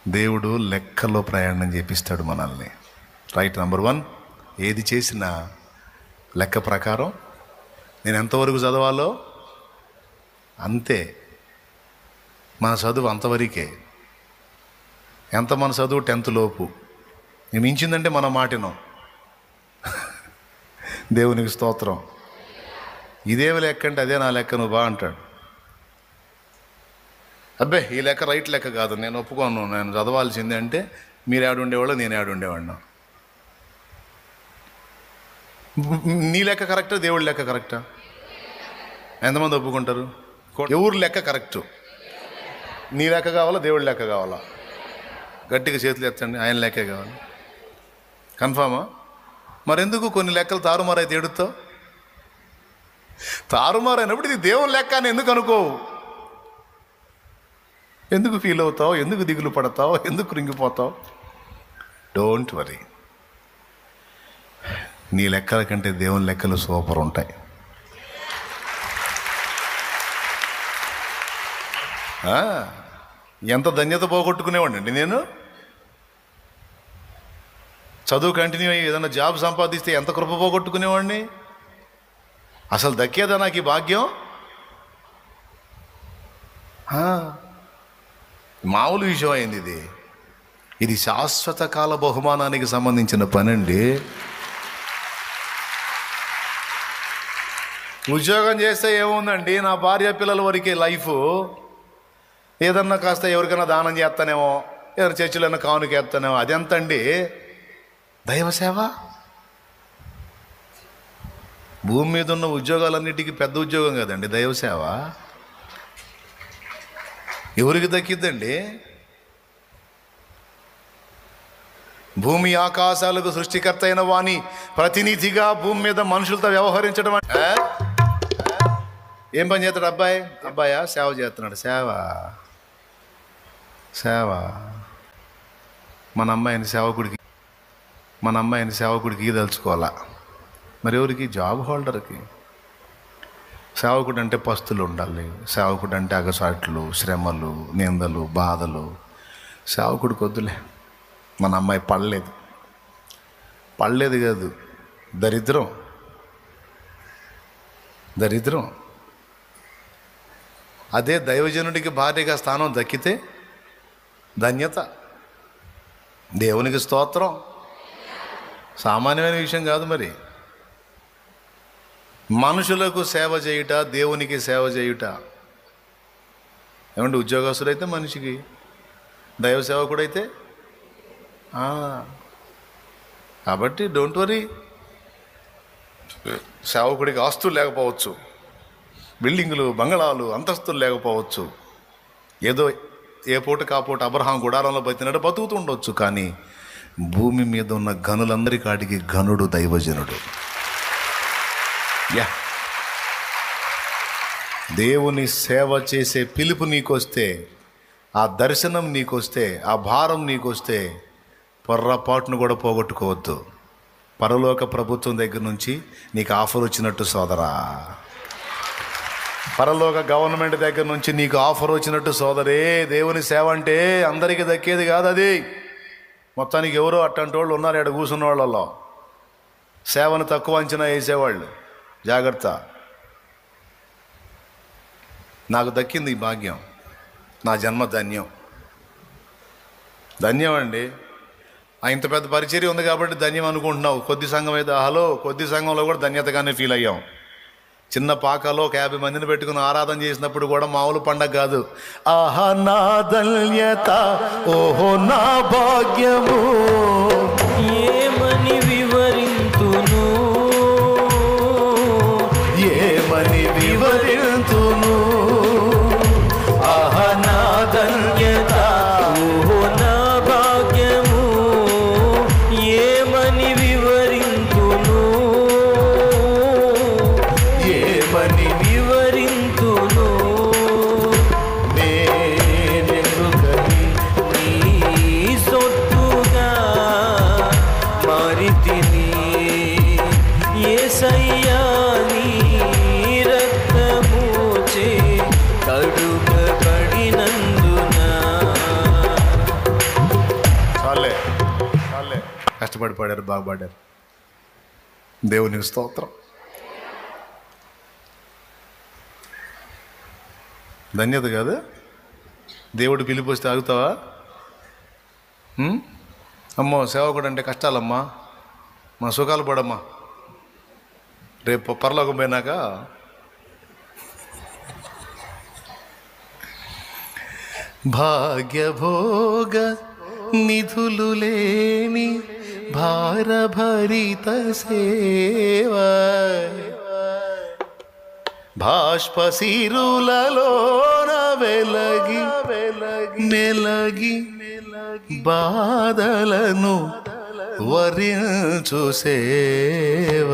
దేవుడు లెక్కలో ప్రయాణం చేపిస్తాడు మనల్ని. రైట్. నెంబర్ 1, ఏది చేసినా లెక్క ప్రకారం. నేను ఎంతవరకు చదవాలో అంతే. మన చదువు అంతవరకే. ఎంత మన చదువు 10th లోపు. నేను మించిందంటే మన మాటినం. దేవునికి స్తోత్రం. ఇదేమి లెక్క అంటే అదే నా లెక్క, నువ్వు బా అంటాడు. అబ్బే ఈ లెక్క రైట్ లెక్క కాదు, నేను ఒప్పుకోను, నేను చదవాల్సిందే అంటే మీరు ఏడుండేవాళ్ళు, నేను ఏడుండేవాడినా. నీ లెక్క కరెక్టా, దేవుడి లెక్క కరెక్టా? ఎంతమంది ఒప్పుకుంటారు? ఎవరు లెక్క కరెక్టు? నీ లెక్క కావాలా, దేవుడి లెక్క కావాలా? గట్టిగా చేతులు ఎత్తండి. ఆయన లెక్కే కావాలి. కన్ఫామా? మరెందుకు కొన్ని లెక్కలు తారుమారైతే ఎడుతావు? తారుమారైనప్పుడు ఇది దేవుని లెక్క అని ఎందుకు అనుకోవు? ఎందుకు ఫీల్ అవుతావు? ఎందుకు దిగులు పడతావు? ఎందుకు కృంగిపోతావు? Don't worry. నీ లెక్కల కంటే దేవుని లెక్కలు సూపర్ ఉంటాయి. ఎంత ధన్యత పోగొట్టుకునేవాడిని నేను. చదువు కంటిన్యూ అయ్యి ఏదైనా జాబ్ సంపాదిస్తే ఎంత కృప పోగొట్టుకునేవాడిని. అసలు దక్కేదా నాకు ఈ భాగ్యం? మామూలు విషయం అయింది ఇది. ఇది శాశ్వత కాల బహుమానానికి సంబంధించిన పని అండి. ఉద్యోగం చేస్తే ఏముందండి, నా భార్య పిల్లల వరకే లైఫ్. ఏదన్నా కాస్త ఎవరికైనా దానం చేస్తానేమో, ఎవరి చర్చిలన్నా కానుక వేస్తానేమో, అదెంతండి? దైవ సేవ. భూమి మీద ఉన్న ఉద్యోగాలన్నిటికీ పెద్ద ఉద్యోగం కదండి దైవ సేవ. ఎవరికి దక్కిద్దండి? భూమి ఆకాశాలకు సృష్టికర్త అయిన వాని ప్రతినిధిగా భూమి మీద మనుషులతో వ్యవహరించడం అంటే ఏం పని చేస్తాడు? అబ్బాయా సేవ చేస్తున్నాడు. సేవ. మన అమ్మాయిని సేవకుడికి తలుచుకోవాలా. మరి ఎవరికి? జాబ్ హోల్డర్కి. సేవకుడు అంటే పస్తులు ఉండాలి. సేవకుడు అంటే అగసాట్లు, శ్రమలు, నిందలు, బాధలు. సేవకుడికి వద్దులే. మన అమ్మాయి పడలేదు కాదు, దరిద్రం. అదే దైవజనుడికి భార్యగా స్థానం దక్కితే ధన్యత. దేవునికి స్తోత్రం. సామాన్యమైన విషయం కాదు. మరి మనుషులకు సేవ చేయుట, దేవునికి సేవ చేయుట. ఏమంటే ఉద్యోగస్తుడైతే మనిషికి, దైవ సేవకుడైతే కాబట్టి డోంట్ వరీ. సేవకుడికి ఆస్తులు లేకపోవచ్చు, బిల్డింగులు, బంగళాలు, అంతస్తులు లేకపోవచ్చు. ఏదో ఏ పూట కాపూట అబ్రహాం గుడారంలో బతికినట్టు బతుకుతూ ఉండొచ్చు. కానీ భూమి మీద ఉన్న గనులందరి కాడికి గనుడు దైవజనుడు. దేవుని సేవ చేసే పిలుపు నీకొస్తే, ఆ దర్శనం నీకొస్తే, ఆ భారం నీకొస్తే పొర్రపాటును కూడా పోగొట్టుకోవద్దు. పరలోక ప్రభుత్వం దగ్గర నుంచి నీకు ఆఫర్ వచ్చినట్టు సోదరా, పరలోక గవర్నమెంట్ దగ్గర నుంచి నీకు ఆఫర్ వచ్చినట్టు సోదరే. దేవుని సేవ అంటే అందరికీ దక్కేది కాదు. అది మొత్తానికి ఎవరో అట్టంటి వాళ్ళు ఉన్నారు ఇక్కడ కూర్చున్న వాళ్ళలో, సేవను తక్కువ అంచనా వేసేవాళ్ళు. జాగ్రత్త. నాకు దక్కింది ఈ భాగ్యం, నా జన్మ ధన్యం అండి. ఇంత పెద్ద పరిచర్య ఉంది కాబట్టి ధన్యం అనుకుంటున్నావు. కొద్ది సంఘం అయితే కొద్ది సంఘంలో కూడా ధన్యతగానే ఫీల్ అయ్యాం. చిన్న పాకలో ఒక 50 మందిని పెట్టుకుని ఆరాధన చేసినప్పుడు కూడా మామూలు పండగ కాదు. ఆహా నా ధన్యత, ఓహో నా భాగ్యము, ఏమని వివరింతును, ఆహా నా ధన్యత, ఓహో నా భాగ్యము, ఏమని వివరింతును, నేనెందుకని నీ సొత్తుగా కష్టపడి పాడారు, బాగా పాడారు. దేవునికి స్తోత్రం. ధన్యత కాదు. దేవుడు పిలిపి వస్తే ఆగుతావా? అమ్మో సేవకుడు అంటే కష్టాలమ్మా, మా సుఖాలు పడమ్మా. రేపు పరలోకం పోయినాక భాగ్యభోగ నిధులు లేని భారభరిత సేవ, బాష్పశిరులలోన వెలగి మెలగి బాధలను వరించు సేవ,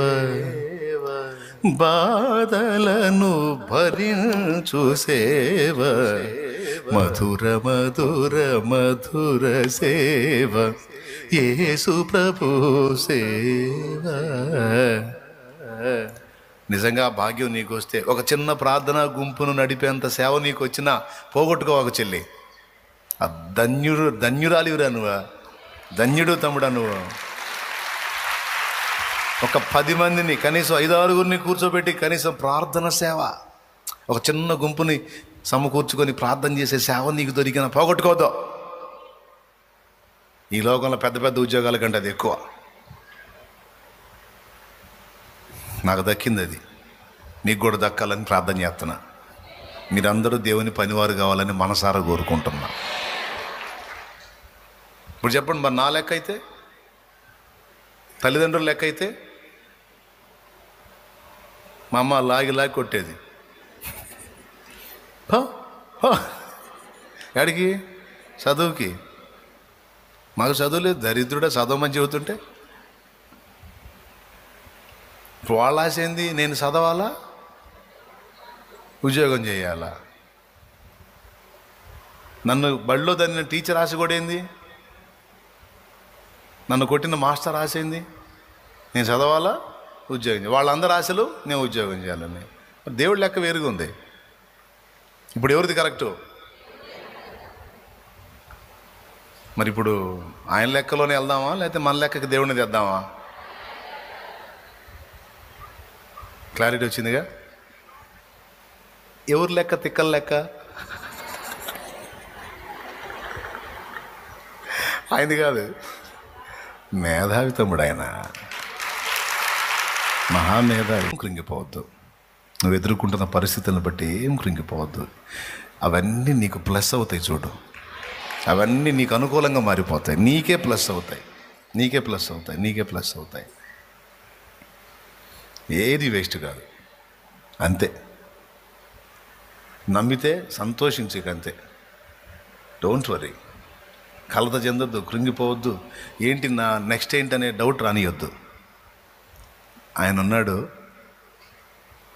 బాధలను భరించు సేవ, మధుర మధుర మధుర సేవ, యేసు ప్రభు సేవ. నిజంగా భాగ్యం నీకు వస్తే ఒక చిన్న ప్రార్థనా గుంపును నడిపేంత సేవ నీకు వచ్చినా పోగొట్టుకోవాక చెల్లి. ధన్యురాలివిరా నువ్వా, ధన్యుడు తమ్ముడా నువ్వు. ఒక 10 మందిని కనీసం 5-6 కూర్చోబెట్టి కనీసం ప్రార్థన సేవ, ఒక చిన్న గుంపుని సమకూర్చుకొని ప్రార్థన చేసే సేవ నీకు దొరికిన పోగొట్టుకోవద్దు. ఈ లోకంలో పెద్ద పెద్ద ఉద్యోగాల కంటే అది ఎక్కువ. నాకు దక్కింది అది, నీకు కూడా దక్కాలని ప్రార్థన చేస్తున్నా. మీరందరూ దేవుని పనివారు కావాలని మనసారా కోరుకుంటున్నా. ఇప్పుడు చెప్పండి, మరి నా లెక్క అయితే, తల్లిదండ్రుల లెక్క అయితే, మా అమ్మ లాగి కొట్టేది. ఎక్కడికి? చదువుకి. మాకు చదువు లేదు, దరిద్రుడే చదవమని చెబుతుంటే వాళ్ళ ఆశ ఏంది? నేను చదవాలా, ఉద్యోగం చేయాలా. నన్ను బడిలో దాన్ని టీచర్ ఆశ కూడా ఏంది? నన్ను కొట్టిన మాస్టర్ ఆశ ఏంది? నేను చదవాలా, ఉద్యోగం చేయాలి. వాళ్ళందరి ఆశలు నేను ఉద్యోగం చేయాలని. దేవుడి లెక్క వేరుగా ఉంది. ఇప్పుడు ఎవరిది కరెక్టు? మరి ఇప్పుడు ఆయన లెక్కలోనే వెళ్దామా, లేకపోతే మన లెక్కకి దేవుడిని తెద్దామా? క్లారిటీ వచ్చిందిగా. ఎవరి లెక్క? తిక్కల లెక్క. ఆయనది కాదు, మేధావి తమ్ముడు ఆయన, మహామేధావి. కృంగిపోవద్దు. నువ్వు ఎదుర్కొంటున్న పరిస్థితులను బట్టి ఏం కృంగిపోవద్దు. అవన్నీ నీకు ప్లస్ అవుతాయి. చూడు, అవన్నీ నీకు అనుకూలంగా మారిపోతాయి. నీకే ప్లస్ అవుతాయి, నీకే ప్లస్ అవుతాయి, నీకే ప్లస్ అవుతాయి. ఏది వేస్ట్ కాదు. అంతే. నమ్మితే సంతోషించకంతే. Don't worry. కలత చెందొద్దు, కృంగిపోవద్దు. ఏంటి నా నెక్స్ట్ ఏంటనే డౌట్ రానియొద్దు. ఆయన ఉన్నాడు.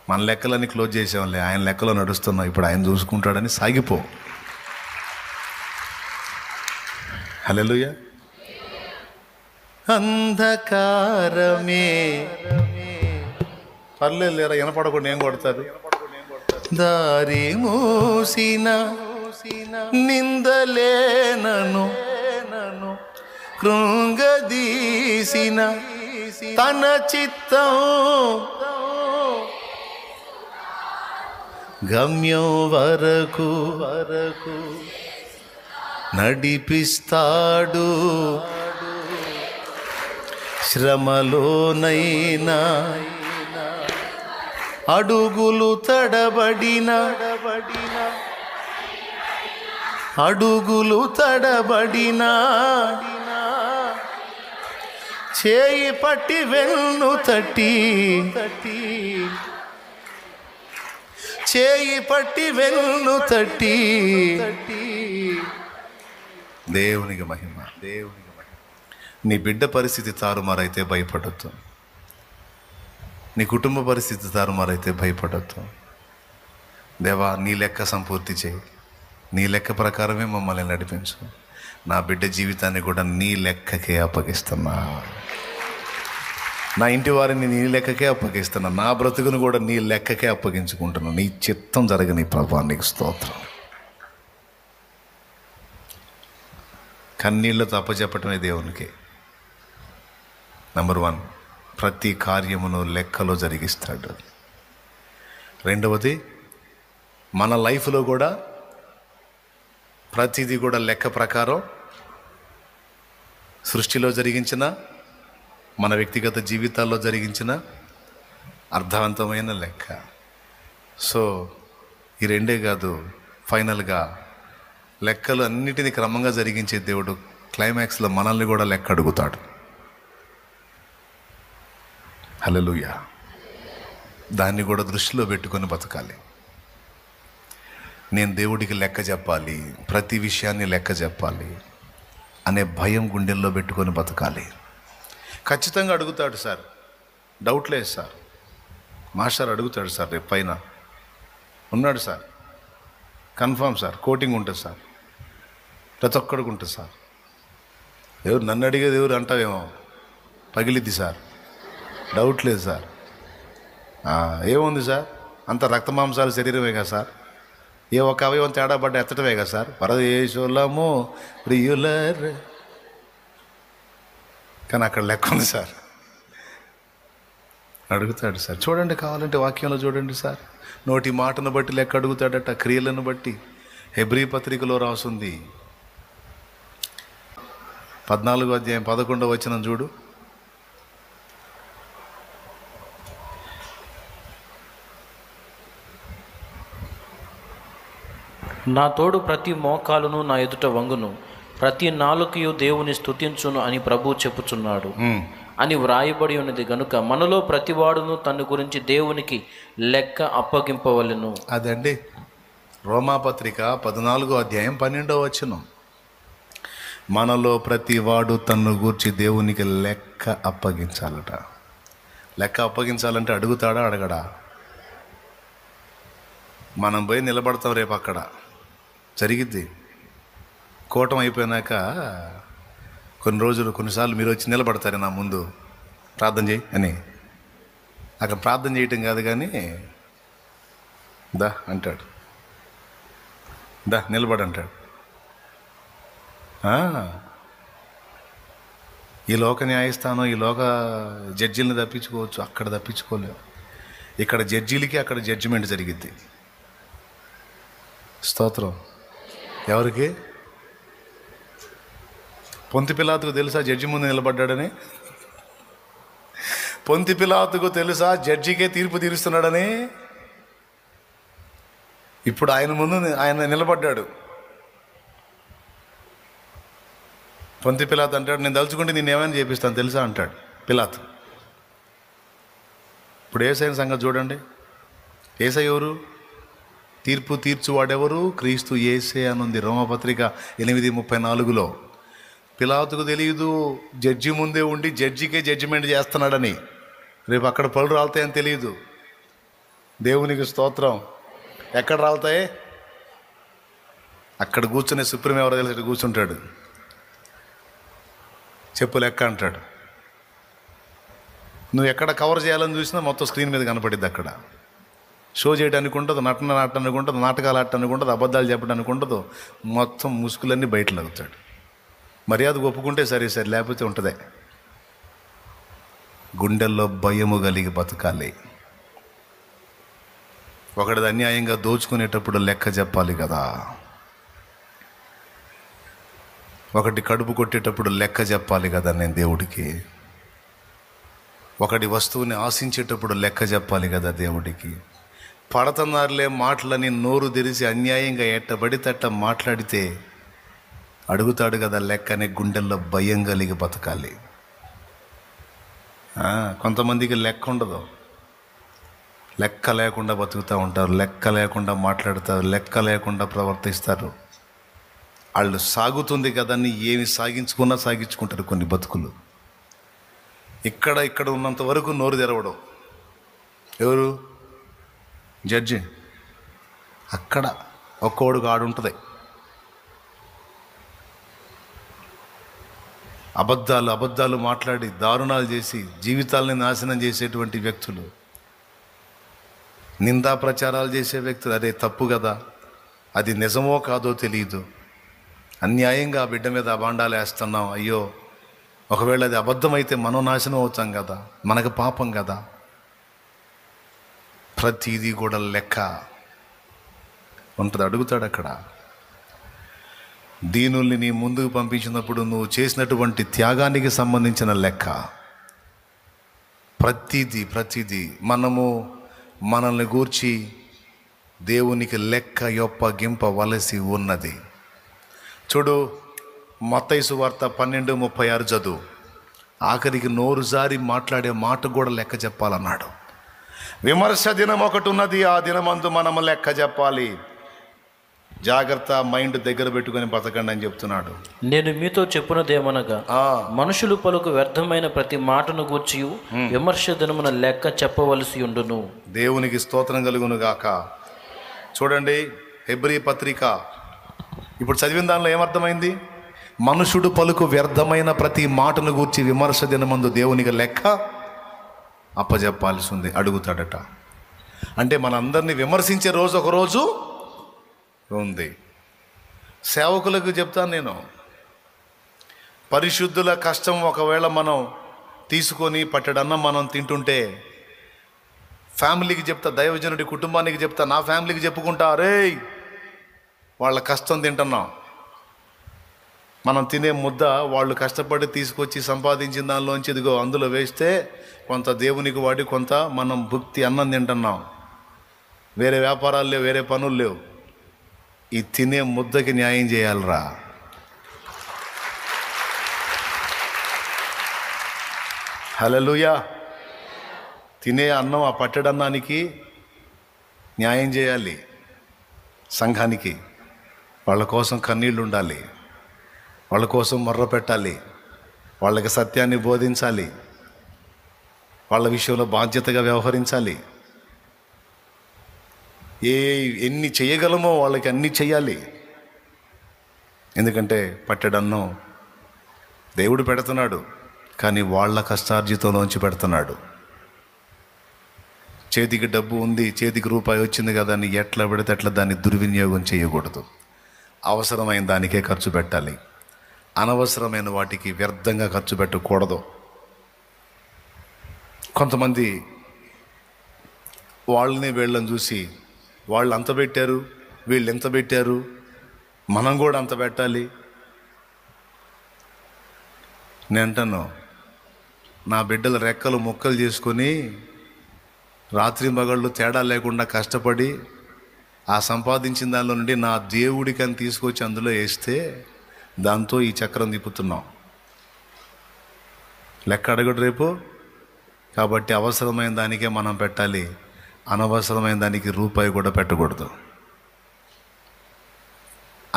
మన లెక్కలన్నీ క్లోజ్ చేసేవాళ్ళే, ఆయన లెక్కలో నడుస్తున్నాం. ఇప్పుడు ఆయన చూసుకుంటాడని సాగిపో. హల్లెలూయా. అంధకారమే పర్లేదు లేరా, వినపడకుండా ఏం కొడతారు? దారి మూసిన నిందలేనను కృంగదీసిన తన చిత్తం గమ్యం వరకు నడిపిస్తాడు. శ్రమలోనైనా అడుగులు తడబడిన చేయి పట్టి వెన్ను తట్టి దేవునికి మహిమ. నీ బిడ్డ పరిస్థితి తారుమారైతే భయపడొద్దు. నీ కుటుంబ పరిస్థితి తారుమారైతే భయపడొద్దు. దేవా, నీ లెక్క సంపూర్తి చేయి. నీ లెక్క ప్రకారమే మమ్మల్ని నడిపించు. నా బిడ్డ జీవితాన్ని కూడా నీ లెక్కకే అప్పగిస్తున్నా. నా ఇంటి వారిని నీ లెక్కకే అప్పగిస్తున్నా. నా బ్రతుకును కూడా నీ లెక్కకే అప్పగించుకుంటున్నా. నీ చిత్తం జరగని ప్రభువా, నీకు స్తోత్రం. కన్నీళ్లతో అప్పచెప్పటమే దేవునికి. నంబర్ 1, ప్రతి కార్యమును లెక్కలో జరిగిస్తాడు. రెండవది, మన లైఫ్లో కూడా ప్రతిదీ కూడా లెక్క ప్రకారం, సృష్టిలో జరిగించిన, మన వ్యక్తిగత జీవితాల్లో జరిగించిన అర్థవంతమైన లెక్క. సో ఈ రెండే కాదు, ఫైనల్గా లెక్కలు అన్నిటినీ క్రమంగా జరిగించే దేవుడు క్లైమాక్స్లో మనల్ని కూడా లెక్క అడుగుతాడు. హల్లెలూయా. దాన్ని కూడా దృష్టిలో పెట్టుకొని బతకాలి. నేను దేవుడికి లెక్క చెప్పాలి, ప్రతి విషయాన్ని లెక్క చెప్పాలి అనే భయం గుండెల్లో పెట్టుకొని బతకాలి. ఖచ్చితంగా అడుగుతాడు సార్, డౌట్ లేదు సార్. మాస్టర్ అడుగుతాడు సార్, రేపు పైన ఉన్నాడు సార్, కన్ఫామ్ సార్, కోటింగ్ ఉంటుంది సార్, ప్రతి ఒక్కడికి ఉంటుంది సార్. ఎవరు నన్ను అడిగేది ఎవరు అంటావేమో, పగిలిద్ది సార్, డౌట్ లేదు సార్. ఏముంది సార్, అంత రక్తమాంసాల శరీరమే కదా సార్, ఏ ఒక అవయవం తేడా పడ్డ ఎత్తటమే కదా సార్, పరదేశులము ప్రియులర్. కానీ అక్కడ లెక్క ఉంది సార్. అడుగుతాడు సార్. చూడండి, కావాలంటే వాక్యంలో చూడండి సార్. నోటి మాటను బట్టి లెక్క అడుగుతాడట, క్రియలను బట్టి. హెబ్రీ పత్రికలో రాసుంది, 14వ అధ్యాయం 11వ వచనం చూడు. నా తోడు ప్రతి మోకాలును నా ఎదుట వంగును, ప్రతి నాలుకయు దేవుని స్తుతించును అని ప్రభువు చెప్పుచున్నాడు అని వ్రాయబడి ఉన్నది గనుక మనలో ప్రతివాడును తన గురించి దేవునికి లెక్క అప్పగింపవలెను. అదండి రోమాపత్రిక 14వ అధ్యాయం 12వ వచనం. మనలో ప్రతివాడు తన్ను గూర్చి దేవునికి లెక్క అప్పగించాలట. లెక్క అప్పగించాలంటే అడుగుతాడా, అడగడా? మనం పోయి నిలబడతాం రేపు, అక్కడ జరిగిద్ది. కూటం అయిపోయినాక కొన్నిసార్లు మీరు వచ్చి నిలబడతారు నా ముందు, ప్రార్థన చేయి అని. అక్కడ ప్రార్థన చేయటం కాదు కానీ దా అంటాడు, దా నిలబడంటాడు. ఈ లోక న్యాయస్థానం, ఈ లోక జడ్జీలను తప్పించుకోవచ్చు, అక్కడ తప్పించుకోలేము. ఇక్కడ జడ్జీలకి అక్కడ జడ్జిమెంట్ జరిగిద్ది. స్తోత్రం. ఎవరికి? పొంతి పిలాతుకు తెలుసా జడ్జి ముందు నిలబడ్డాడని? పొంతి పిలాతుకు తెలుసా జడ్జికే తీర్పు తీరుస్తున్నాడని? ఇప్పుడు ఆయన ముందు ఆయన నిలబడ్డాడు. పొంతి పిలాతు అంటాడు, నేను తలుచుకుంటే నేను ఏమైనా చేపిస్తాను తెలుసా అంటాడు పిలాతు. ఇప్పుడు యేసయ్య సంగతి చూడండి. యేసయ్య ఎవరు? తీర్పు తీర్చువాడెవరు? క్రీస్తు యేసే అనుంది రోమపత్రిక 8:34లో. పిలాతుకు తెలియదు జడ్జి ముందే ఉండి జడ్జికే జడ్జిమెంట్ చేస్తున్నాడని, రేపు అక్కడ పళ్ళు రాలుతాయని తెలియదు. దేవునికి స్తోత్రం. ఎక్కడ రాలుతాయి? అక్కడ కూర్చునే సుప్రీం ఎవరో తెలిసి కూర్చుంటాడు, చెప్పు లెక్క అంటాడు. నువ్వు ఎక్కడ కవర్ చేయాలని చూసినా మొత్తం స్క్రీన్ మీద కనపడిద్ది. అక్కడ షో చేయడానికి ఉండదు, నటన ఆడటానికి ఉండదు, నాటకాలు ఆడటానికి ఉండదు, అబద్ధాలు చెప్పడానికి ఉండదు. మొత్తం ముసుగులన్నీ బయట లాగుతాడు. మర్యాద ఒప్పుకుంటే సరే సరే, లేకపోతే ఉంటుందే. గుండెల్లో భయము కలిగి బతకాలి. ఒకటిది అన్యాయంగా దోచుకునేటప్పుడు లెక్క చెప్పాలి కదా. ఒకటి కడుపు కొట్టేటప్పుడు లెక్క చెప్పాలి కదా నేను దేవుడికి. ఒకటి వస్తువుని ఆశించేటప్పుడు లెక్క చెప్పాలి కదా దేవుడికి. పడతన్నారులే మాటలని నోరు తెరిచి అన్యాయంగా ఎట్టబడితే అట్ట మాట్లాడితే అడుగుతాడు కదా లెక్కని. గుండెల్లో భయం కలిగి బతకాలి. కొంతమందికి లెక్క ఉండదు, లెక్క లేకుండా బతుకుతూ ఉంటారు, లెక్క లేకుండా మాట్లాడతారు, లెక్క లేకుండా ప్రవర్తిస్తారు. వాళ్ళు సాగుతుంది కదని ఏమి సాగించుకుంటారు కొన్ని బతుకులు. ఇక్కడ ఉన్నంత వరకు నోరు తెరవడం. ఎవరు? జడ్జి. అక్కడ ఒక్కోడుకు ఆడుంటుంది. అబద్ధాలు మాట్లాడి దారుణాలు చేసి జీవితాలని నాశనం చేసేటువంటి వ్యక్తులు, నిందా ప్రచారాలు చేసే వ్యక్తులు. అదే తప్పు కదా, అది నిజమో కాదో తెలియదు. అన్యాయంగా ఆ బిడ్డ మీద అబాండాలు వేస్తున్నాం, అయ్యో ఒకవేళ అది అబద్ధమైతే మనం నాశనం అవుతాం కదా, మనకు పాపం కదా. ప్రతిదీ కూడా లెక్క ఉంటుంది. అడుగుతాడు అక్కడ, దీనుల్ని నీ ముందుకు పంపించినప్పుడు నువ్వు చేసినటువంటి త్యాగానికి సంబంధించిన లెక్క. ప్రతిదీ మనల్ని గూర్చి దేవునికి లెక్క యొప్పగింపవలసి ఉన్నది. చూడు, మత్తయి సువార్త 12:36 చదువు. ఆఖరికి నోరు జారి మాట్లాడే మాట కూడా లెక్క చెప్పాలన్నాడు. విమర్శ దినం ఒకటి ఉన్నది, ఆ దినమందు మనము లెక్క చెప్పాలి. జాగ్రత్త, మైండ్ దగ్గర పెట్టుకొని బతకండి అని చెప్తున్నాడు. నేను మీతో చెప్పున్నదేమనగా, మనుషులు పలుకు వ్యర్థమైన ప్రతి మాటను గూర్చి విమర్శ దినమున లెక్క చెప్పవలసి ఉండును. దేవునికి స్తోత్రం కలుగును గాక. చూడండి, హెబ్రీ పత్రిక ఇప్పుడు చదివిన దానిలో ఏమర్థమైంది? మనుషుడు పలుకు వ్యర్థమైన ప్రతి మాటను గూర్చి విమర్శ దినమందు దేవునికి లెక్క అప్పజెప్పాల్సి ఉంది. అడుగుతాడట. అంటే మనందరినీ విమర్శించే రోజు ఒక రోజు ఉంది. సేవకులకు చెప్తాను నేను, పరిశుద్ధుల కష్టం ఒకవేళ మనం తీసుకొని పట్టడన్నం మనం తింటుంటే ఫ్యామిలీకి చెప్తా, దైవజనుడి కుటుంబానికి చెప్తా, నా ఫ్యామిలీకి చెప్పుకుంటా, రే వాళ్ళ కష్టం తింటున్నాం. మనం తినే ముద్ద వాళ్ళు కష్టపడి తీసుకొచ్చి సంపాదించిన దానిలోంచి ఇదిగో అందులో వేస్తే కొంత దేవునికి వాడి, కొంత మనం భుక్తి అన్నం తింటున్నాం. వేరే వ్యాపారాలు లేవు, వేరే పనులు లేవు. ఈ తినే ముద్దకి న్యాయం చేయాలరా. హల్లెలూయా. తినే అన్నం, ఆ పట్టెడన్నానికి న్యాయం చేయాలి. సంఘానికి వాళ్ళ కోసం కన్నీళ్ళు ఉండాలి, వాళ్ళ కోసం మొర్ర పెట్టాలి, వాళ్ళకి సత్యాన్ని బోధించాలి, వాళ్ళ విషయంలో బాధ్యతగా వ్యవహరించాలి. ఎన్ని చేయగలమో వాళ్ళకి అన్నీ చేయాలి. ఎందుకంటే పట్టెడన్నం దేవుడు పెడుతున్నాడు, కానీ వాళ్ళ కష్టార్జితంలోంచి పెడుతున్నాడు. చేతికి డబ్బు ఉంది, చేతికి రూపాయి వచ్చింది కదా అని ఎట్లా పెడితే అట్లా దాన్ని దుర్వినియోగం చేయకూడదు. అవసరమైన దానికే ఖర్చు పెట్టాలి, అనవసరమైన వాటికి వ్యర్థంగా ఖర్చు పెట్టకూడదు. కొంతమంది వాళ్ళని వీళ్ళని చూసి, వాళ్ళు అంత పెట్టారు, వీళ్ళు ఎంత పెట్టారు, మనం కూడా అంత పెట్టాలి. నేను అంటాను, నా బిడ్డల రెక్కలు ముక్కలు చేసుకొని రాత్రి మగళ్ళు తేడా లేకుండా కష్టపడి ఆ సంపాదించిన దానిలో నుండి నా దేవుడికి అని తీసుకొచ్చి అందులో వేస్తే దాంతో ఈ చక్రం తిప్పుతున్నాం. లెక్క అడగడు రేపు. కాబట్టి అవసరమైన దానికే మనం పెట్టాలి, అనవసరమైన దానికి రూపాయి కూడా పెట్టకూడదు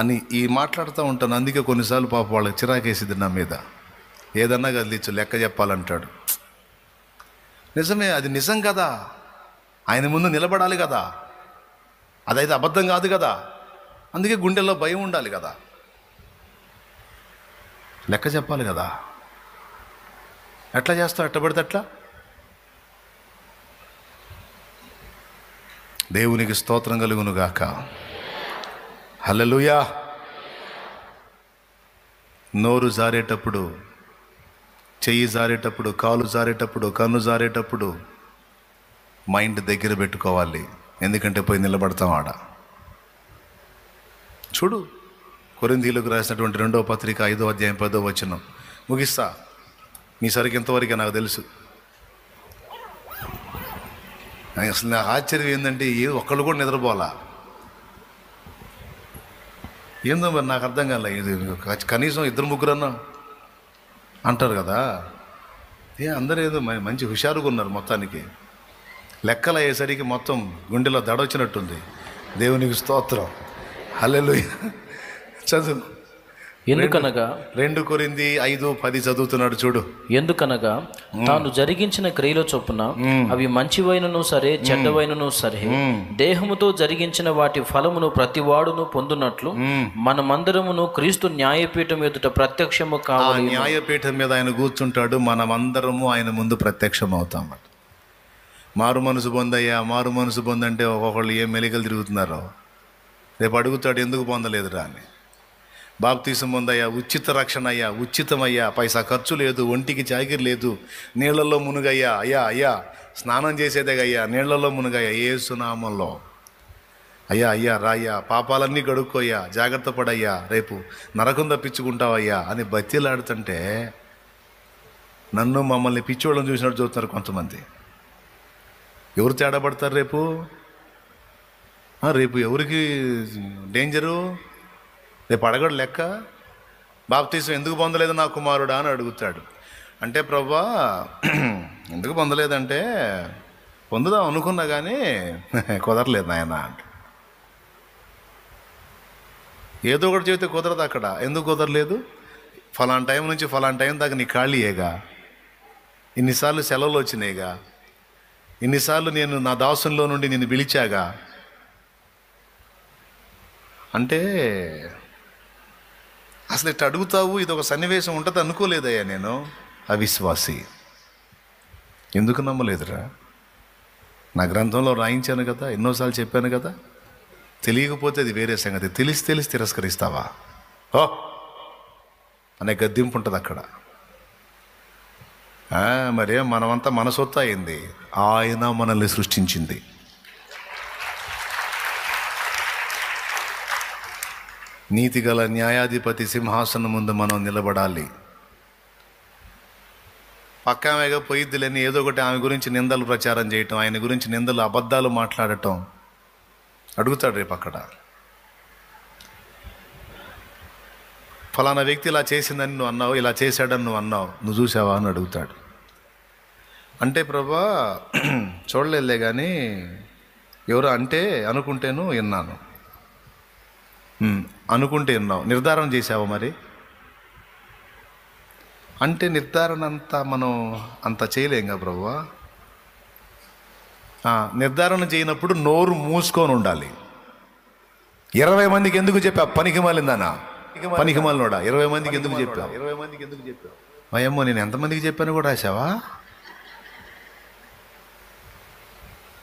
అని ఈ మాట్లాడుతూ ఉంటాను. అందుకే కొన్నిసార్లు పాప వాళ్ళకి చిరాకేసిద్ది నా మీద. ఏదన్నా కదిలిచ్చు, లెక్క చెప్పాలంటాడు. నిజమే, అది నిజం కదా. ఆయన ముందు నిలబడాలి కదా, అదైతే అబద్ధం కాదు కదా. అందుకే గుండెల్లో భయం ఉండాలి కదా, లెక్క చెప్పాలి కదా. ఎట్లా చేస్తావు? ఎట్ట పడితే అట్లా. దేవునికి స్తోత్రం కలుగును గాక. హల్లెలూయా. నోరు జారేటప్పుడు, చెయ్యి జారేటప్పుడు, కాలు జారేటప్పుడు, కన్ను జారేటప్పుడు మైండ్ దగ్గర పెట్టుకోవాలి. ఎందుకంటే పోయి నిలబడతాం ఆడ. చూడు, కొరింథీయులకు రాసినటువంటి 2వ పత్రిక 5వ అధ్యాయం 10వ వచనం. ముగిస్తా, మీ సరికి ఎంతవరకే నాకు తెలుసు. అసలు నా ఆశ్చర్యం ఏంటంటే ఒక్కళ్ళు కూడా నిద్రపోలా. ఏందో మరి నాకు అర్థం కాలే. ఇది కనీసం 2-3 అంటారు కదా. అందరూ ఏదో మంచి హుషారుగా ఉన్నారు. మొత్తానికి లెక్కలు అయ్యేసరికి మొత్తం గుండెలో దడొచ్చినట్టుంది. దేవునికి స్తోత్రం. హల్లెలూయా. చదువు. ఎందుకనగా 2 కొరింథీ 5:10 చదువుతున్నాడు చూడు. ఎందుకనగా తాను జరిగించిన క్రియల చొప్పున అవి మంచివైనను సరే, చెడ్డవైనను సరే, దేహముతో జరిగించిన వాటి ఫలమును ప్రతివాడును పొందునట్లు మనమందరమును క్రీస్తు న్యాయపీఠం ఎదుట ప్రత్యక్షము కావాలి. న్యాయపీఠం మీద ఆయన కూర్చుంటాడు, మనమందరము ఆయన ముందు ప్రత్యక్షం అవుతాం. మారు మనసు పొందయ్యా, మారు మనసు పొందంటే ఒక్కొక్కళ్ళు ఏం మెలికలు తిరుగుతున్నారో. రేపు అడుగుతాడు, ఎందుకు పొందలేదురా అని. బాప్తీసం పొందయ్యా, ఉచిత రక్షణ అయ్యా, ఉచితమయ్యా, పైసా ఖర్చు లేదు, ఒంటికి చాకిరి లేదు, నీళ్లలో మునుగయ్యా, అయ్యా అయ్యా స్నానం చేసేదేగయ్యా, నీళ్లలో మునుగయ్యా యేసునామంలో, అయ్యా అయ్యా రాయ్యా, పాపాలన్నీ గడుక్కోయ్యా, జాగ్రత్త పడయ్యా, రేపు నరకం తప్పించుకుంటావయ్యా అని బతిలాడుతుంటే నన్ను మమ్మల్ని పిచ్చోళ్ళని చూసినట్టు చూస్తున్నారు కొంతమంది. ఎవరు తేడా పడతారు రేపు? రేపు ఎవరికి డేంజరు? రేపు అడగడు లెక్క. బాప్తీసం ఎందుకు పొందలేదు నా కుమారుడా అని అడుగుతాడు. అంటే ప్రభువా ఎందుకు పొందలేదంటే పొందుదాం అనుకున్నా కానీ కుదరలేదు నాయన అంట. ఏదో ఒకటి చెబితే కుదరదు అక్కడ. ఎందుకు కుదరలేదు? ఫలానా టైం నుంచి ఫలానా టైం దాకా నీ ఖాళీయేగా, ఇన్నిసార్లు సెలవులు వచ్చినాయిగా, ఇన్నిసార్లు నేను నా దాసుల్లో నుండి నిన్ను పిలిచాగా అంటే అసలు ఇట్లా అడుగుతావు, ఇది ఒక సన్నివేశం ఉంటుంది అనుకోలేదయ్యా నేను. అవిశ్వాసి. ఎందుకు నమ్మలేదురా? నా గ్రంథంలో రాయించాను కదా, ఎన్నోసార్లు చెప్పాను కదా. తెలియకపోతే అది వేరే సంగతి, తెలిసి తిరస్కరిస్తావా ఓ అనే గద్దింపు ఉంటుంది అక్కడ. మరే మనమంతా మన సొత్తు అయింది, ఆయన మనల్ని సృష్టించింది. నీతిగల న్యాయాధిపతి సింహాసనం ముందు మనం నిలబడాలి. పక్క ఆమెగా పోయిద్దులని ఏదో ఒకటి ఆమె గురించి నిందలు ప్రచారం చేయటం, ఆయన గురించి నిందలు అబద్ధాలు మాట్లాడటం అడుగుతాడు రేపు అక్కడ. ఫలానా వ్యక్తి ఇలా చేసిందని నువ్వు అన్నావు, ఇలా చేశాడని నువ్వు అన్నావు, నువ్వు చూసావా అని అడుగుతాడు. అంటే ప్రభా చూడలేదులే కానీ ఎవరు అంటే అనుకుంటేను విన్నాను. అనుకుంటే విన్నావు, నిర్ధారణ చేసావా మరి? అంటే నిర్ధారణ అంతా మనం అంత చేయలేంగా ప్రభువా. నిర్ధారణ చేయనప్పుడు నోరు మూసుకొని ఉండాలి. 20 మందికి ఎందుకు చెప్పా? పనికి మాలిందానా? పనికి మాలినోడా? 20 మందికి ఎందుకు చెప్పావు? 20 మందికి ఎందుకు చెప్పావు? అయ్యమ్మో, నేను ఎంతమందికి చెప్పాను కూడా రాసావా?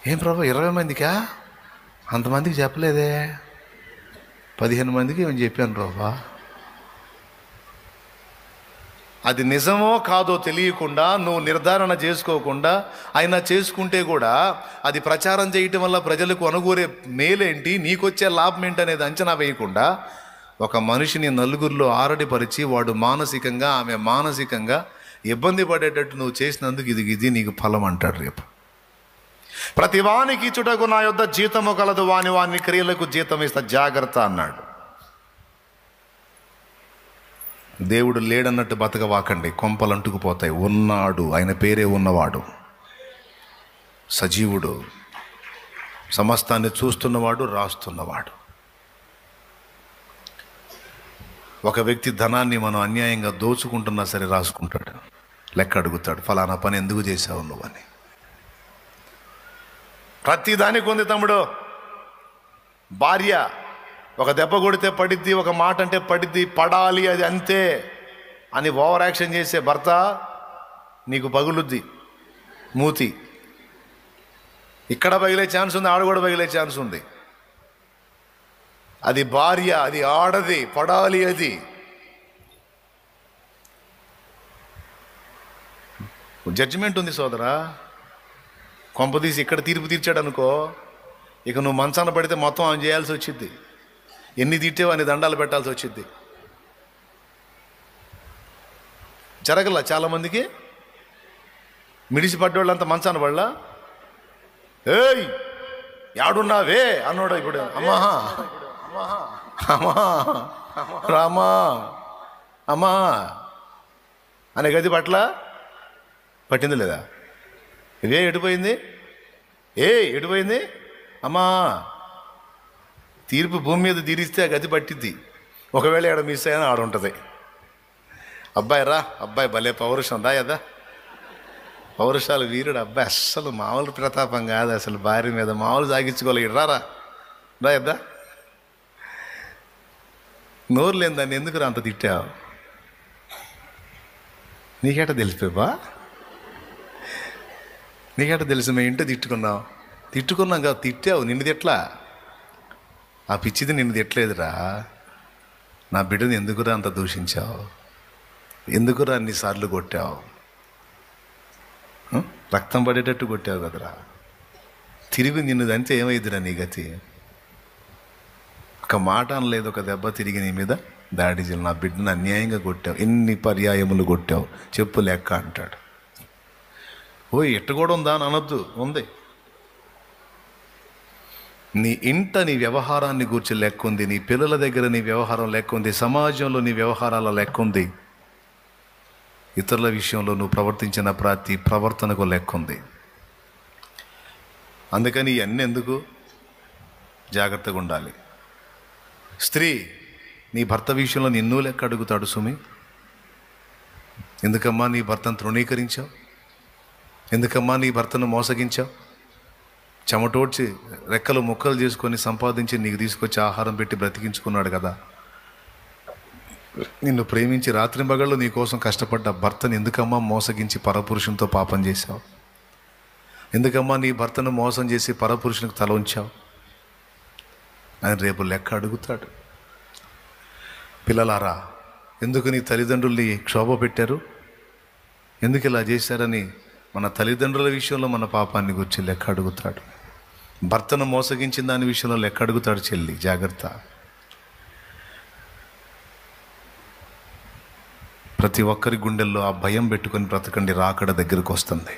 ఏం ప్రభు 20 మందికా? అంతమందికి చెప్పలేదే, 15 మందికి ఏమని చెప్పాను ప్రభా. అది నిజమో కాదో తెలియకుండా నువ్వు నిర్ధారణ చేసుకోకుండా, అయినా చేసుకుంటే కూడా అది ప్రచారం చేయటం వల్ల ప్రజలకు అనుకూరే మేలేంటి, నీకొచ్చే లాభం ఏంటి అనేది అంచనా వేయకుండా ఒక మనిషిని నలుగురిలో ఆరడిపరిచి వాడు మానసికంగా ఆమె మానసికంగా ఇబ్బంది పడేటట్టు నువ్వు చేసినందుకు ఇది నీకు ఫలం అంటాడు రేపు. ప్రతి వానికి ఇచ్చుటకు నా యొద్ద జీతము కలదు, వాని క్రియలకు జీతం ఇస్తా, జాగ్రత్త అన్నాడు. దేవుడు లేడన్నట్టు బతకవాకండి, కొంపలు అంటుకుపోతాయి. ఉన్నాడు, ఆయన పేరే ఉన్నవాడు, సజీవుడు, సమస్తాన్ని చూస్తున్నవాడు, రాస్తున్నవాడు. ఒక వ్యక్తి ధనాన్ని మనం అన్యాయంగా దోచుకుంటున్నా సరే రాసుకుంటాడు, లెక్క అడుగుతాడు, ఫలానా పని ఎందుకు చేశావు నువ్వని. ప్రతిదానికి ఉంది తమ్ముడు. భార్య ఒక దెబ్బ కొడితే పడిద్ది, ఒక మాట అంటే పడిద్ది, పడాలి అది అంతే అని ఓవర్ యాక్షన్ చేసే భర్త నీకు పగులుద్ది మూతి. ఇక్కడ పగిలే ఛాన్స్ ఉంది, ఆడ కూడా పగిలే ఛాన్స్ ఉంది. అది భార్య, అది ఆడది, పడాలి అది. జడ్జిమెంట్ ఉంది సోదరా. కొంపదీసి ఇక్కడ తీర్పు తీర్చాడు అనుకో, ఇక నువ్వు మంచాన పడితే మొత్తం ఆమె చేయాల్సి వచ్చింది. ఎన్ని తిట్టావు అన్ని దండాలు పెట్టాల్సి వచ్చింది. జరగల చాలామందికి. మిడిసిపడ్డోళ్ళంతా మంచాన పడలా. ఏయ్ యాడున్నావే అన్నోడు ఇప్పుడు, అమ్మా అమ్మా రామా అమ్మా అనే గది పట్ల పట్టింది లేదా? ఇవే ఎటుపోయింది, ఎటుపోయింది అమ్మా. తీర్పు భూమి మీద తీరిస్తే ఆ గది పట్టిద్ది. ఒకవేళ ఆడ మిస్ అయినా ఆడ ఉంటుంది. అబ్బాయి రా, అబ్బాయి భలే పౌరుషం దా యదా, పౌరుషాలు వీరుడు అబ్బాయి, అస్సలు మామూలు ప్రతాపం కాదు అసలు, భార్య మీద మామూలు సాగించుకోలేడు. రా యద్దా. నోరు లేని దాన్ని ఎందుకు అంత తిట్టావు? నీకేట తెలిసిపోయా? నీకేట తెలుసు? మేము ఇంట్లో తిట్టుకున్నాం కదా. తిట్టావు, నిన్ను తిట్లా. ఆ పిచ్చిది నిన్ను తిట్టలేదురా, నా బిడ్డను ఎందుకురా అంత దూషించావు, ఎందుకురా అన్నిసార్లు కొట్టావు, రక్తం పడేటట్టు కొట్టావు కదరా, తిరిగి నిన్ను దంతే ఏమైందిరా నీ గతి? ఒక మాట అనలేదు, ఒక దెబ్బ తిరిగి నీ మీద దాడి చేయాలి. నా బిడ్డను అన్యాయంగా కొట్టావు, ఎన్ని పర్యాయములు కొట్టావు చెప్పు లెక్క అంటాడు. ఎట్ట కూడా ఉందా అని అనొద్దు, ఉంది. నీ ఇంట నీ వ్యవహారాన్ని గూర్చి లెక్క ఉంది, నీ పిల్లల దగ్గర నీ వ్యవహారం లెక్క ఉంది, సమాజంలో నీ వ్యవహారాల లెక్క ఉంది, ఇతరుల విషయంలో నువ్వు ప్రవర్తించిన ప్రతి ప్రవర్తనకు లెక్క ఉంది. అందుకని ఇవన్నీ ఎందుకు? జాగ్రత్తగా ఉండాలి. స్త్రీ నీ భర్త విషయంలో నిన్ను లెక్క అడుగుతాడు సుమి. ఎందుకమ్మా నీ భర్తను తృణీకరించావు? ఎందుకమ్మా నీ భర్తను మోసగించావు? చెమటోడ్చి రెక్కలు ముక్కలు చేసుకొని సంపాదించి నీకు తీసుకొచ్చి ఆహారం పెట్టి బ్రతికించుకున్నాడు కదా. నిన్ను ప్రేమించి రాత్రింబగళ్ళు నీ కోసం కష్టపడ్డ భర్తను ఎందుకమ్మా మోసగించి పరపురుషునితో పాపం చేశావు? ఎందుకమ్మా నీ భర్తను మోసం చేసి పరపురుషునికి తల ఉంచావు? ఆయన రేపు లెక్క అడుగుతాడు. పిల్లలారా, ఎందుకు నీ తల్లిదండ్రుల్ని క్షోభ పెట్టారు, ఎందుకు ఇలా చేశారని మన తల్లిదండ్రుల విషయంలో మన పాపాన్ని గురించి లెక్క అడుగుతాడు. భర్తను మోసగించిన దాని విషయంలో లెక్క అడుగుతాడు. చెల్లి జాగ్రత్త. ప్రతి ఒక్కరి గుండెల్లో ఆ భయం పెట్టుకొని బ్రతకండి, రాకడ దగ్గరికి వస్తుంది.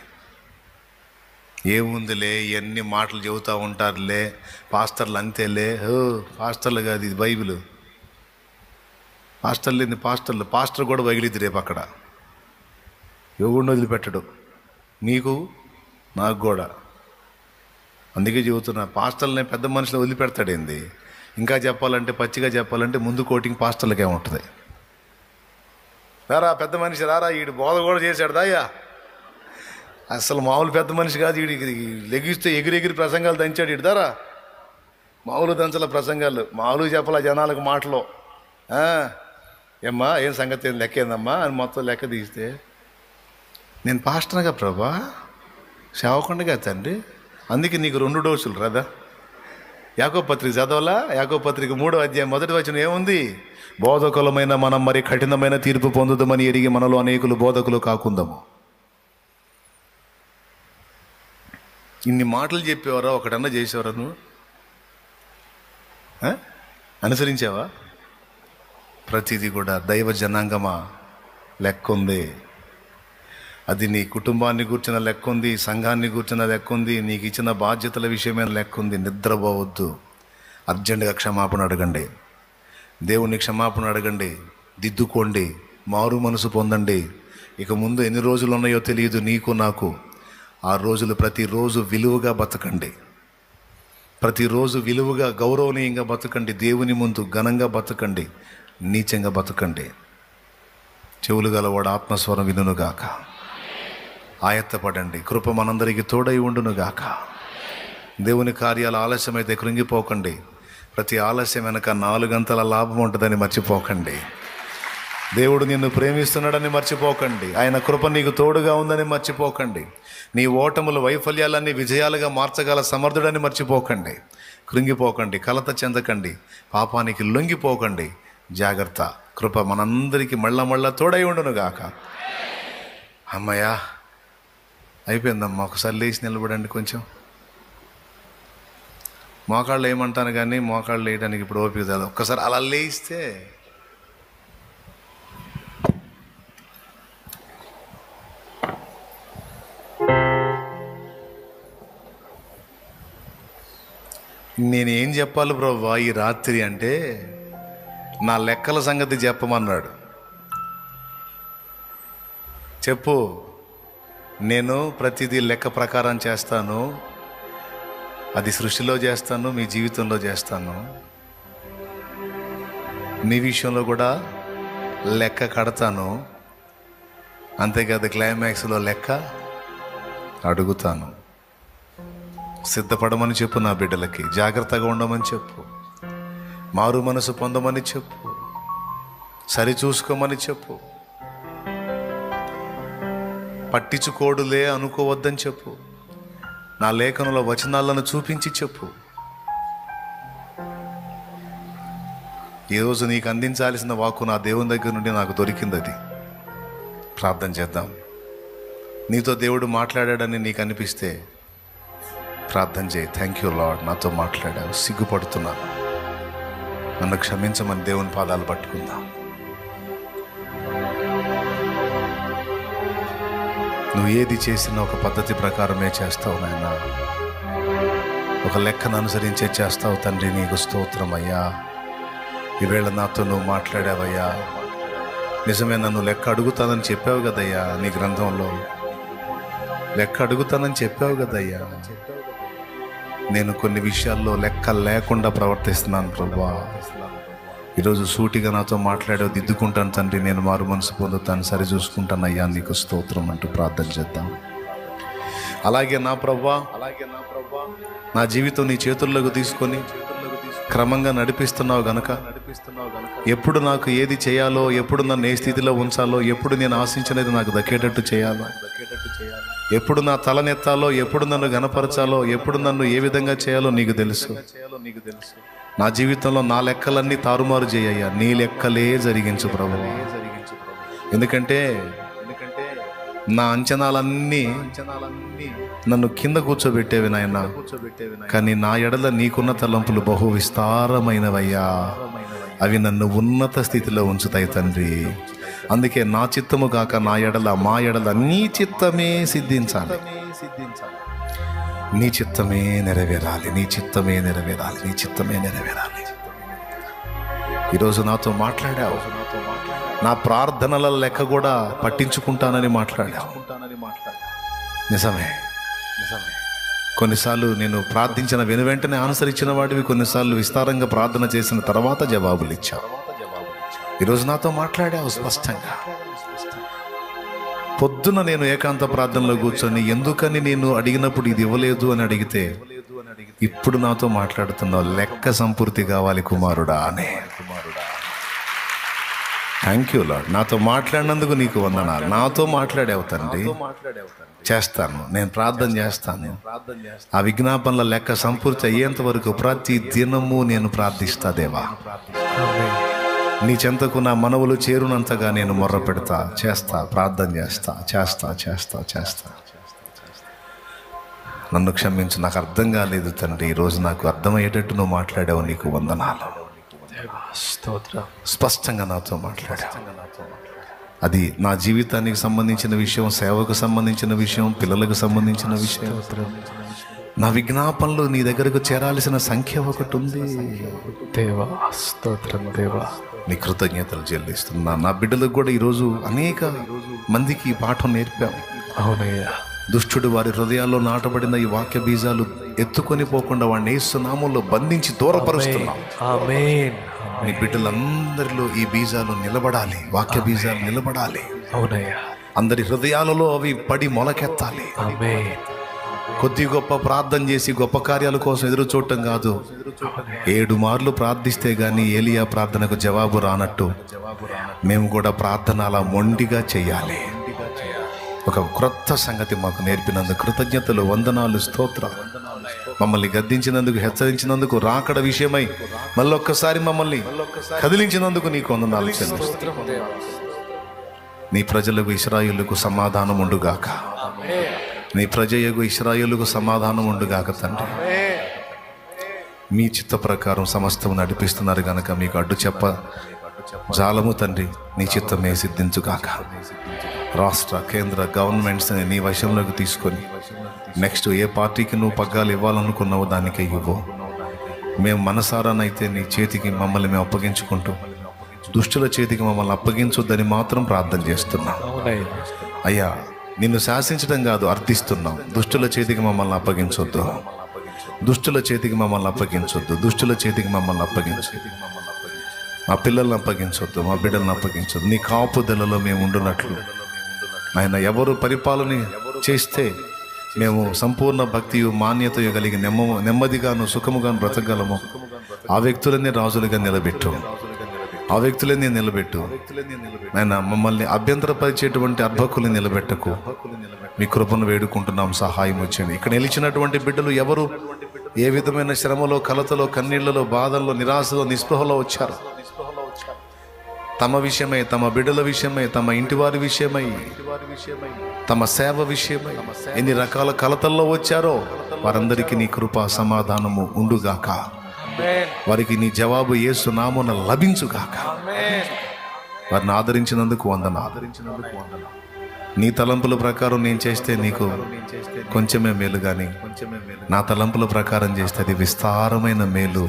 ఏముందిలే, ఎన్ని మాటలు చెబుతూ ఉంటారులే, పాస్టర్లు అంతేలే. పాస్టర్లు కాదు, ఇది బైబిల్. పాస్టర్లు ఏంది? పాస్టర్ కూడా వగిలిద్ది రేపు అక్కడ. ఎవరిని వదిలిపెట్టడు, నీకు నాకు కూడా. అందుకే చెబుతున్నా, పాస్టర్లనే పెద్ద మనుషులు వదిలిపెడతాడేంది? ఇంకా చెప్పాలంటే, పచ్చిగా చెప్పాలంటే ముందు కోటింగ్ పాస్టర్లకే ఉంటుంది. రారా పెద్ద మనిషి రారా, వీడు బోధ కూడా చేశాడు దాయ్యా, అసలు మామూలు పెద్ద మనిషి కాదు, వీడికి లెగిస్తే ఎగిరెగిరి ప్రసంగాలు దంచాడు. వీడు దారా మామూలు దంచల ప్రసంగాలు, మామూలు చెప్పాల జనాలకు మాటలో. ఏమ్మా ఏం సంగతి, ఏం లెక్క ఏందమ్మా అని మొత్తం లెక్క తీస్తే, నేను పాస్టర్గా ప్రభా, సేవకుండగా తండ్రి, అందుకే నీకు 2 డోసులు రాదా? యాకోబు పత్రిక చదవలా? యాకోబు పత్రిక 3వ అధ్యాయం 1వ వచనం ఏముంది? బోధకులమైన మనం మరి కఠినమైన తీర్పు పొందుదామని ఎరిగి మనలో అనేకులు బోధకులు కాకుందాము. ఇన్ని మాటలు చెప్పేవారా? ఒకటన్నా చేసేవారా? నువ్వు అనుసరించావా? ప్రతిదీ కూడా దైవ జనాంగమా లెక్క ఉంది. అది నీ కుటుంబాన్ని కూర్చున్న లెక్క ఉంది, సంఘాన్ని కూర్చున్న లెక్క ఉంది, నీకు ఇచ్చిన బాధ్యతల విషయమైన లెక్క ఉంది. నిద్రపోవద్దు, అర్జెంటుగా క్షమాపణ అడగండి, దేవుని క్షమాపణ అడగండి, దిద్దుకోండి, మారు మనసు పొందండి. ఇక ముందు ఎన్ని రోజులు ఉన్నాయో తెలియదు నీకు నాకు. ఆ రోజులు ప్రతిరోజు విలువగా బతకండి, ప్రతిరోజు విలువగా గౌరవనీయంగా బతకండి, దేవుని ముందు ఘనంగా బతకండి, నీచంగా బతకండి. చెవులు గలవాడు ఆత్మస్వరం వినుగాక. ఆయత్తపడండి, కృప మనందరికీ తోడై ఉండునుగాక. దేవుని కార్యాలు ఆలస్యమైతే కృంగిపోకండి. ప్రతి ఆలస్యం వెనక 4 గంటల లాభం ఉంటుందని మర్చిపోకండి. దేవుడు నిన్ను ప్రేమిస్తున్నాడని మర్చిపోకండి. ఆయన కృప నీకు తోడుగా ఉందని మర్చిపోకండి. నీ ఓటములు వైఫల్యాలన్నీ విజయాలుగా మార్చగల సమర్థుడని మర్చిపోకండి. కృంగిపోకండి, కలత చెందకండి, పాపానికి లొంగిపోకండి. జాగ్రత్త, కృప మనందరికీ మళ్ళా తోడై ఉండునుగాక. అమ్మయ్యా అయిపోయిందమ్మా. ఒకసారి లేచి నిలబడండి. కొంచెం మోకాళ్ళు వేయమంటాను కానీ మోకాళ్ళు వేయడానికి ఇప్పుడు ఓపిక కాదు. ఒక్కసారి అలా లేయిస్తే నేనేం చెప్పాలి బ్రోవా ఈ రాత్రి అంటే, నా లెక్కల సంగతి చెప్పమన్నాడు. చెప్పు, నేను ప్రతిదీ లెక్క ప్రకారం చేస్తాను. అది సృష్టిలో చేస్తాను, మీ జీవితంలో చేస్తాను. మీ విషయంలో కూడా లెక్క కడతాను. అంతేకాదు, క్లైమాక్స్లో లెక్క అడుగుతాను. సిద్ధపడమని చెప్పు నా బిడ్డలకి, జాగ్రత్తగా ఉండమని చెప్పు, మారు మనసు పొందమని చెప్పు, సరిచూసుకోమని చెప్పు, పట్టించుకోడులే అనుకోవద్దని చెప్పు, నా లేఖనంలో వచనాలను చూపించి చెప్పు. ఈరోజు నీకు అందించాల్సిన వాక్కు నా దేవుని దగ్గర నుండి నాకు దొరికింది. అది ప్రార్థన చేద్దాం. నీతో దేవుడు మాట్లాడాడని నీకు అనిపిస్తే ప్రార్థన చేయి. థ్యాంక్ యూ లార్డ్, నాతో మాట్లాడావు, సిగ్గుపడుతున్నాను, నన్ను క్షమించమని దేవుని పాదాలు పట్టుకుందాం. నువ్వు ఏది చేసినా ఒక పద్ధతి ప్రకారమే చేస్తావు నాయన, ఒక లెక్కను అనుసరించే చేస్తావు తండ్రి. నీకు స్తోత్రం అయ్యా. ఈవేళ నాతో నువ్వు మాట్లాడావయ్యా. నిజమే, నన్ను లెక్క అడుగుతానని చెప్పావు కదయ్యా. నీ గ్రంథంలో లెక్క అడుగుతానని చెప్పావు కదయ్యా. నేను కొన్ని విషయాల్లో లెక్క లేకుండా ప్రవర్తిస్తున్నాను ప్రభువా. ఈరోజు సూటిగా నాతో మాట్లాడావు, దిద్దుకుంటాను తండ్రి. నేను మారు మనసు పొందుతాను, సరి చూసుకుంటాను అయ్యా. నీకు స్తోత్రం అంటూ ప్రార్థన చేద్దాం. అలాగే నా ప్రభువా, నా జీవితం నీ చేతుల్లోకి తీసుకొని క్రమంగా నడిపిస్తున్నావు గనక, ఎప్పుడు నాకు ఏది చేయాలో, ఎప్పుడు నన్ను ఏ స్థితిలో ఉంచాలో, ఎప్పుడు నేను ఆశించినది నాకు దక్కేటట్టు చేయాలో, ఎప్పుడు నా తలనెత్తాలో, ఎప్పుడు నన్ను గణపరచాలో, ఎప్పుడు నన్ను ఏ విధంగా చేయాలో నీకు తెలుసు. నా జీవితంలో నా లెక్కలన్నీ తారుమారు చేయయ్యా. నీ లెక్కలే జరిగించు ప్రభువా. ఎందుకంటే నా అంచనాలన్నీ నన్ను కింద కూర్చోబెట్టేవి నాయన, కానీ నా ఎడల నీకున్న తలంపులు బహు విస్తారమైనవయ్యా. అవి నన్ను ఉన్నత స్థితిలో ఉంచుతాయి తండ్రి. అందుకే నా చిత్తము కాక నా ఎడల, మా ఎడల నీ చిత్తమే సిద్ధించాలి, నీ చిత్తమే నెరవేరాలి, నీ చిత్తమే నెరవేరాలి, నీ చిత్తమే నెరవేరాలి. ఈరోజు నాతో మాట్లాడావు. నా ప్రార్థనల లెక్క కూడా పట్టించుకుంటానని మాట్లాడావు. నిజమే. కొన్నిసార్లు నేను ప్రార్థించిన వెనువెంటనే అనుసరించిన వాడివి, కొన్నిసార్లు విస్తారంగా ప్రార్థన చేసిన తర్వాత జవాబులు ఇచ్చావు. ఈరోజు నాతో మాట్లాడావు స్పష్టంగా. పొద్దున నేను ఏకాంత ప్రార్థనలో కూర్చొని ఎందుకని నేను అడిగినప్పుడు ఇది ఇవ్వలేదు అని అడిగితే, ఇప్పుడు నాతో మాట్లాడుతున్నావు, లెక్క సంపూర్తి కావాలి కుమారుడా అని. Thank you lord. నాతో మాట్లాడినందుకు నీకు వందనాలు. నాతో మాట్లాడావు తండ్రి. చేస్తాను, నేను ప్రార్థన చేస్తాను. ఆ విజ్ఞాపనల లెక్క సంపూర్తి అయ్యేంత వరకు ప్రతి దినము నేను ప్రార్థిస్తా దేవా. నీ చెంతకు నా మనవులు చేరునంతగా నేను మొర్ర పెడతా, చేస్తా, ప్రార్థన చేస్తా. నన్ను క్షమించు, నాకు అర్థం కాలేదు తండ్రి. ఈరోజు నాకు అర్థమయ్యేటట్టు నువ్వు మాట్లాడావు, నీకు వందనాలు. స్పష్టంగా నాతో మాట్లాడావు. అది నా జీవితానికి సంబంధించిన విషయం, సేవకు సంబంధించిన విషయం, పిల్లలకు సంబంధించిన విషయం. నా విజ్ఞాపనలు నీ దగ్గరకు చేరాల్సిన సంఖ్య ఒకటి ఉంది దేవా. స్తోత్రం దేవా. నీ కృతజ్ఞతలు చెల్లిస్తున్నా. నా బిడ్డలకు కూడా ఈరోజు అనేక మందికి ఈ పాఠం నేర్పాం. అవునయ్యా. దుష్టుడు వారి హృదయాల్లో నాటబడిన ఈ వాక్య బీజాలు ఎత్తుకొని పోకుండా వాడిని యేసు నామములో బంధించి దూరపరుస్తున్నాం. ఆమేన్. నీ బిడ్డలందరిలో ఈ బీజాలు నిలబడాలి, వాక్య బీజాలు నిలబడాలి. అవునయ్యా. అందరి హృదయాలలో అవి పడి మొలకెత్తాలి. ఆమేన్. కొద్ది గొప్ప ప్రార్థన చేసి గొప్ప కార్యాల కోసం ఎదురు చూడటం కాదు. 7 మార్లు ప్రార్థిస్తే గానీ ఏలియా ప్రార్థనకు జవాబు రానట్టు మేము కూడా ప్రార్థన అలా మొండిగా చేయాలి. ఒక క్రొత్త సంగతి మాకు నేర్పినందుకు కృతజ్ఞతలు, వందనాలు, స్తోత్రాలు. మమ్మల్ని గద్దించినందుకు, హెచ్చరించినందుకు, రాకడ విషయమై మళ్ళొక్కసారి మమ్మల్ని కదిలించినందుకు నీకు వందనాలు చెల్లిస్తున్నాం. నీ ప్రజలకు ఇశ్రాయేలుకు సమాధానం ఉండుగాక. నీ ప్రజయగు ఇశ్రాయేలుకు సమాధానం ఉండుగాక తండ్రి. మీ చిత్త ప్రకారం సమస్తము నడిపిస్తున్నారు గనక మీకు అడ్డు చెప్ప జాలము తండ్రి. నీ చిత్తమే సిద్ధించుగాక. రాష్ట్ర కేంద్ర గవర్నమెంట్స్ని నీ వశంలోకి తీసుకొని నెక్స్ట్ ఏ పార్టీకి నువ్వు పగ్గాలు ఇవ్వాలనుకున్నావో దానికే ఇవ్వు. మేము మనసారానైతే నీ చేతికి మమ్మల్ని మేము అప్పగించుకుంటూ దుష్టుల చేతికి మమ్మల్ని అప్పగించొద్దని మాత్రం ప్రార్థన చేస్తున్నాం అయ్యా. నిన్ను శాసించడం కాదు, అర్థిస్తున్నాం. దుష్టుల చేతికి మమ్మల్ని అప్పగించొద్దు, దుష్టుల చేతికి మమ్మల్ని అప్పగించొద్దు, దుష్టుల చేతికి మమ్మల్ని అప్పగించొద్దు. మా పిల్లల్ని అప్పగించొద్దు, మా బిడ్డలను అప్పగించొద్దు. నీ కాపుదలలో మేము ఉండునట్లు ఆయన ఎవరు పరిపాలన చేస్తే మేము సంపూర్ణ భక్తియు మాన్యతయు కలిగి నెమ్మదిగాను సుఖముగాను బ్రతకగలము. ఆ వ్యక్తులనే రాజులుగా నిలబెట్టు, ఆ వ్యక్తులనే నిలబెట్టు నాయన. మమ్మల్ని అభ్యంతరపరిచేటువంటి అర్భకుల్ని నిలబెట్టకు. మీ కృపను వేడుకుంటున్నాం, సహాయం వచ్చేయండి. ఇక్కడ నిలిచినటువంటి బిడ్డలు ఎవరు ఏ విధమైన శ్రమలో, కలతలో, కన్నీళ్లలో, బాధల్లో, నిరాశలో, నిస్పృహలో వచ్చారు తమ విషయమై, తమ బిడ్డల విషయమై, తమ ఇంటి వారి విషయమై, తమ సేవ విషయమై ఎన్ని రకాల కలతల్లో వచ్చారో వారందరికీ నీ కృపా సమాధానము ఉండుగాక. వారికి నీ జవాబు యేసు నామమున లభించుగాక. వారిని ఆదరించినందుకు వందనాలు. నీ తలంపుల ప్రకారం నేను చేస్తే నీకు కొంచెమే మేలు, కానీ నా తలంపుల ప్రకారం చేస్తే అది విస్తారమైన మేలు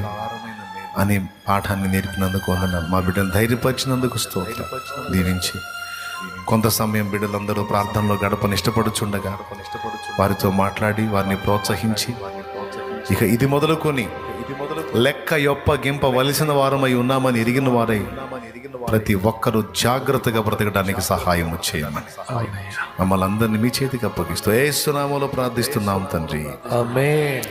అని పాఠాన్ని నేర్పినందుకు వందనాలు. మా బిడ్డలు ధైర్యపరిచినందుకు స్తోత్రం. దీవించి కొంత సమయం బిడ్డలందరూ ప్రార్థనలో గడపని ఇష్టపడుచుండగా వారితో మాట్లాడి వారిని ప్రోత్సహించి, ఇక ఇది మొదలుకొని లెక్క యొప్పగింపవలసిన వారమై ఉన్నామని ఎరిగిన వారై ప్రతి ఒక్కరూ జాగ్రత్తగా బ్రతకడానికి సహాయం చేయమని మమ్మల్ని అందరినీ మీ చేతికి అప్పగిస్తూ యేసు నామములో ప్రార్థిస్తున్నాం తండ్రి. ఆమేన్.